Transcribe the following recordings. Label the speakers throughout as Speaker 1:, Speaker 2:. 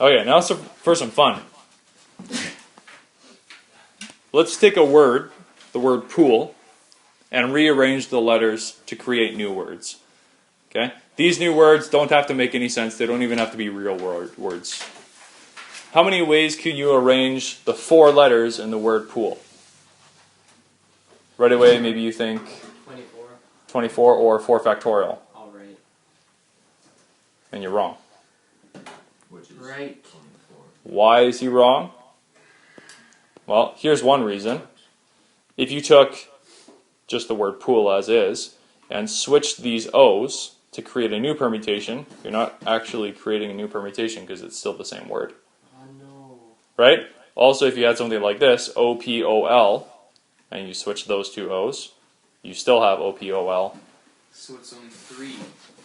Speaker 1: Okay, now for some fun. Let's take a word, the word pool, and rearrange the letters to create new words. Okay? These new words don't have to make any sense. They don't even have to be real words. How many ways can you arrange the 4 letters in the word pool? Right away, maybe you think
Speaker 2: 24.
Speaker 1: 24 or 4 factorial.
Speaker 2: All right.
Speaker 1: And you're wrong.
Speaker 3: Which is
Speaker 2: Right.
Speaker 3: 24.
Speaker 1: Why is he wrong? Well, here's one reason. If you took just the word pool as is and switched these O's to create a new permutation, you're not actually creating a new permutation because it's still the same word.
Speaker 2: Oh no.
Speaker 1: Right? Also, if you had something like this, O-P-O-L, and you switch those 2 O's, you still have O-P-O-L.
Speaker 4: So it's only 3.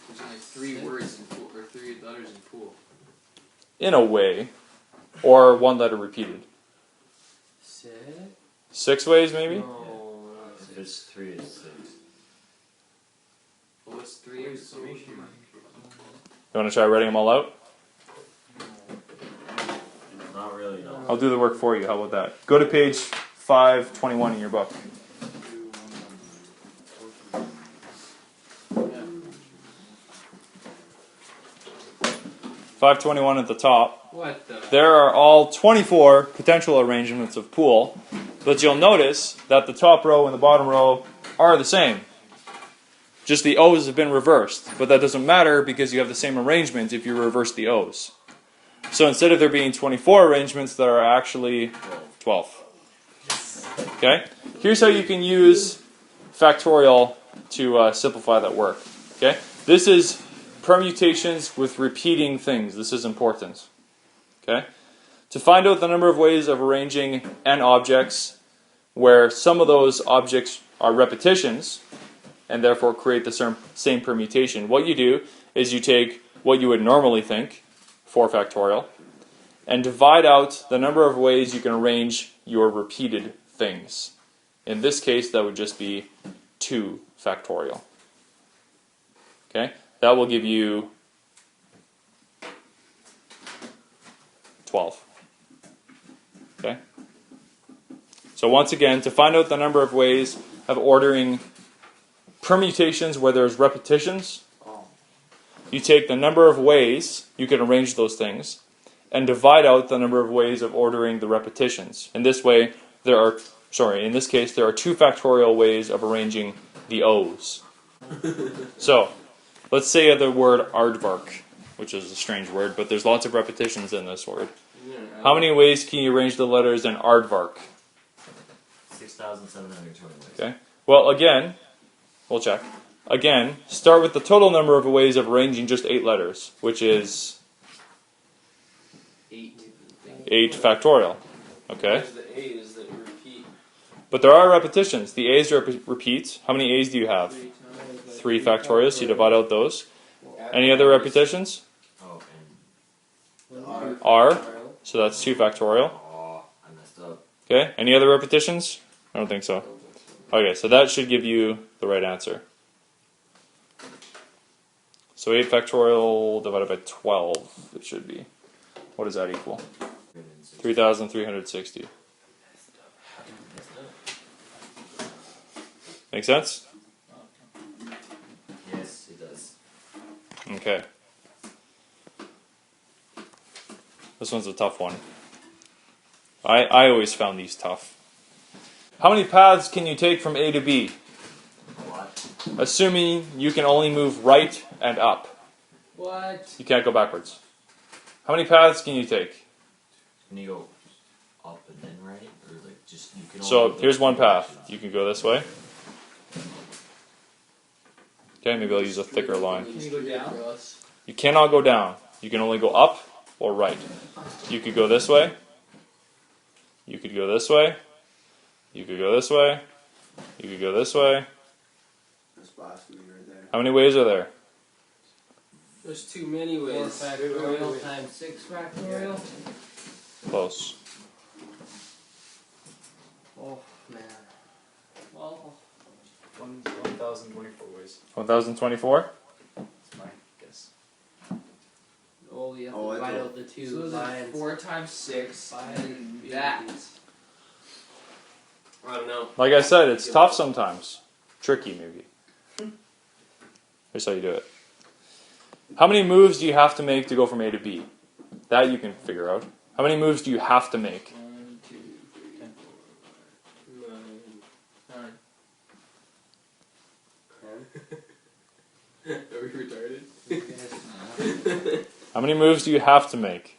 Speaker 4: There's only 3 words in pool, or 3 letters in pool.
Speaker 1: In a way. Or 1 letter repeated.
Speaker 2: 6?
Speaker 1: 6 ways, maybe?
Speaker 2: No, not
Speaker 3: If
Speaker 2: 6.
Speaker 3: it's 3, it's 6.
Speaker 4: Well, what's 3 exclamation mark?
Speaker 1: You want to try writing them all out?
Speaker 3: Not really, no.
Speaker 1: I'll do the work for you. How about that? Go to page 521 in your book. 521 at the top.
Speaker 4: What the?
Speaker 1: There are all 24 potential arrangements of pool, but you'll notice that the top row and the bottom row are the same. Just the O's have been reversed, but that doesn't matter because you have the same arrangement if you reverse the O's. So instead of there being 24 arrangements, there are actually 12. Okay? Here's how you can use factorial to simplify that work. Okay? This is permutations with repeating things. This is important. Okay? To find out the number of ways of arranging n objects where some of those objects are repetitions and therefore create the same permutation, what you do is you take what you would normally think, 4 factorial, and divide out the number of ways you can arrange your repeated things. In this case, that would just be 2 factorial. Okay? That will give you 12. Okay? So once again, to find out the number of ways of ordering permutations where there's repetitions, you take the number of ways you can arrange those things and divide out the number of ways of ordering the repetitions. In this way, in this case, there are 2 factorial ways of arranging the O's. So, let's say the word aardvark, which is a strange word, but there's lots of repetitions in this word. How many ways can you arrange the letters in aardvark?
Speaker 3: 6,720 ways.
Speaker 1: Okay. Well, again, we'll check. Again, start with the total number of ways of arranging just 8 letters, which is 8 factorial. Okay.
Speaker 4: There's the A's that repeat.
Speaker 1: But there are repetitions. The A's repeat. How many A's do you have?
Speaker 4: 3 times.
Speaker 1: 3 factorial, so you divide out those. Any other repetitions?
Speaker 3: Oh,
Speaker 1: R, so that's 2 factorial.
Speaker 3: oh, I messed up.
Speaker 1: Okay, any other repetitions? I don't think so. Okay, so that should give you the right answer. So 8 factorial divided by 12, it should be. What does that equal? 3,360. Make sense?
Speaker 3: Yes, it does.
Speaker 1: Okay. This one's a tough one. I always found these tough. How many paths can you take from A to B?
Speaker 3: What?
Speaker 1: Assuming you can only move right and up.
Speaker 2: What?
Speaker 1: You can't go backwards. How many paths can you take?
Speaker 3: Can you go up and then right? Or like just you can
Speaker 1: So
Speaker 3: only go
Speaker 1: here's one
Speaker 3: two
Speaker 1: path.
Speaker 3: directions?
Speaker 1: You can go this way. Okay, maybe I'll use a thicker line.
Speaker 2: Can you go down?
Speaker 1: You cannot go down. You can only go up or right. You could go this way. You could go this way. You could go this way. You could go this way.
Speaker 5: That's blasphemy right there.
Speaker 1: How many ways are there?
Speaker 2: There's too many ways. 4 factorial times 6 factorial?
Speaker 1: Close.
Speaker 2: Oh, man. Well,
Speaker 5: 1,024 ways.
Speaker 1: 1,024?
Speaker 5: That's my guess.
Speaker 2: oh, Oh, we have
Speaker 5: Oh,
Speaker 2: to
Speaker 5: I
Speaker 2: divide
Speaker 5: thought-
Speaker 2: out the two
Speaker 4: So is
Speaker 2: lines.
Speaker 4: it 4 times 6
Speaker 2: By
Speaker 4: and
Speaker 2: the
Speaker 4: that.
Speaker 2: units. I don't know.
Speaker 1: Like I said, it's tough sometimes. Tricky, maybe. Here's how you do it. How many moves do you have to make to go from A to B? That you can figure out. How many moves do you have to make?
Speaker 4: 1, 2, 3,
Speaker 2: 9,
Speaker 4: 9. Are we retarded?
Speaker 2: 10.
Speaker 1: How many moves do you have to make?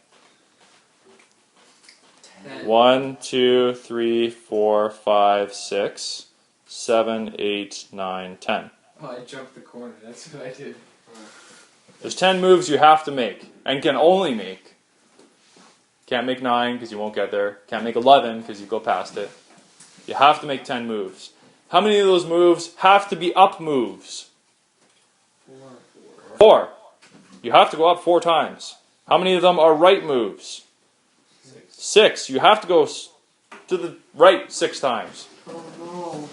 Speaker 2: 10.
Speaker 1: 1, 2, 3, 4, 5, 6, 7, 8, 9, 10.
Speaker 4: Oh, I jumped the corner. That's what I did.
Speaker 1: There's 10 moves you have to make, and can only make. Can't make 9 because you won't get there. Can't make 11 because you go past it. You have to make 10 moves. How many of those moves have to be up moves? 4. You have to go up 4 times. How many of them are right moves? 6. You have to go to the right 6 times.
Speaker 2: Oh no.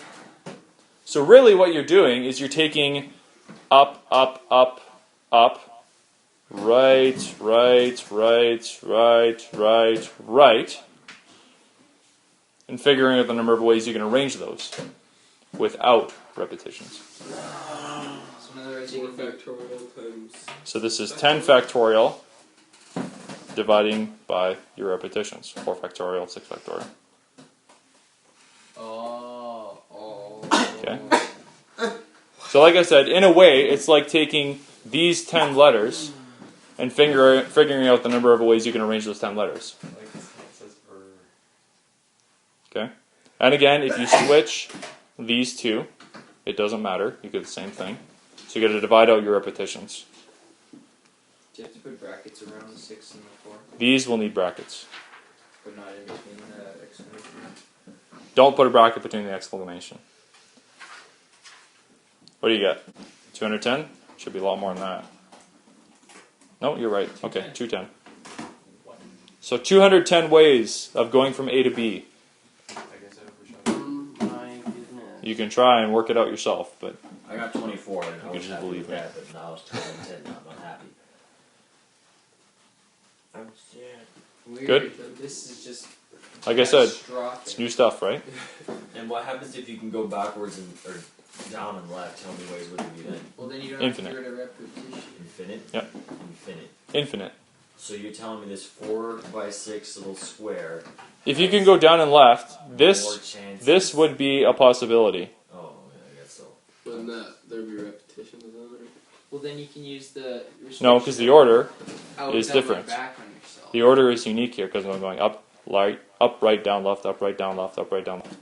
Speaker 1: So really what you're doing is you're taking up, up, up, up, right, right, right, right, right, right, and figuring out the number of ways you can arrange those without repetitions.
Speaker 4: So in other words, 4 factorial times.
Speaker 1: So this is 10 factorial dividing by your repetitions. 4 factorial, 6 factorial. Okay. So like I said, in a way, it's like taking these 10 letters and figuring out the number of ways you can arrange those 10 letters. Okay? And again, if you switch these two, it doesn't matter. You get the same thing. So you got to divide out your repetitions.
Speaker 4: Do you have to put brackets around the 6 and the 4?
Speaker 1: These will need brackets.
Speaker 4: But not in between the exclamation?
Speaker 1: Don't put a bracket between the exclamation. What do you get? 210? Should be a lot more than that. No, you're right. Okay, 210. So 210 ways of going from A to B.
Speaker 2: My goodness.
Speaker 1: You can try and work it out yourself, but
Speaker 3: I got 24 and I
Speaker 1: You
Speaker 3: was
Speaker 1: just
Speaker 3: happy
Speaker 1: believe
Speaker 3: with
Speaker 1: me.
Speaker 3: that, but now it's 210 now I'm not happy. I'm sad.
Speaker 4: Weird.
Speaker 1: Good.
Speaker 4: This is just
Speaker 1: like I said,
Speaker 4: catastrophic.
Speaker 1: it's new stuff, right?
Speaker 3: And what happens if you can go backwards and or down and left? How many ways would it be then?
Speaker 4: Well, then you don't
Speaker 1: Infinite.
Speaker 4: have to get rid of repetition.
Speaker 3: Infinite?
Speaker 1: Yep.
Speaker 3: Infinite.
Speaker 1: Infinite.
Speaker 3: So you're telling me this 4x6 little square.
Speaker 1: If you can go down and left,
Speaker 3: more
Speaker 1: this
Speaker 3: chances.
Speaker 1: would be a possibility.
Speaker 3: Oh, yeah, I guess so.
Speaker 6: Wouldn't there be repetition of them?
Speaker 4: Well, then you can use the
Speaker 1: No, because the order
Speaker 4: out
Speaker 1: is
Speaker 4: down the
Speaker 1: different.
Speaker 4: back on yourself.
Speaker 1: the order is unique here because I'm going up, right, down, left, up, right, down, left, up, right, down, left.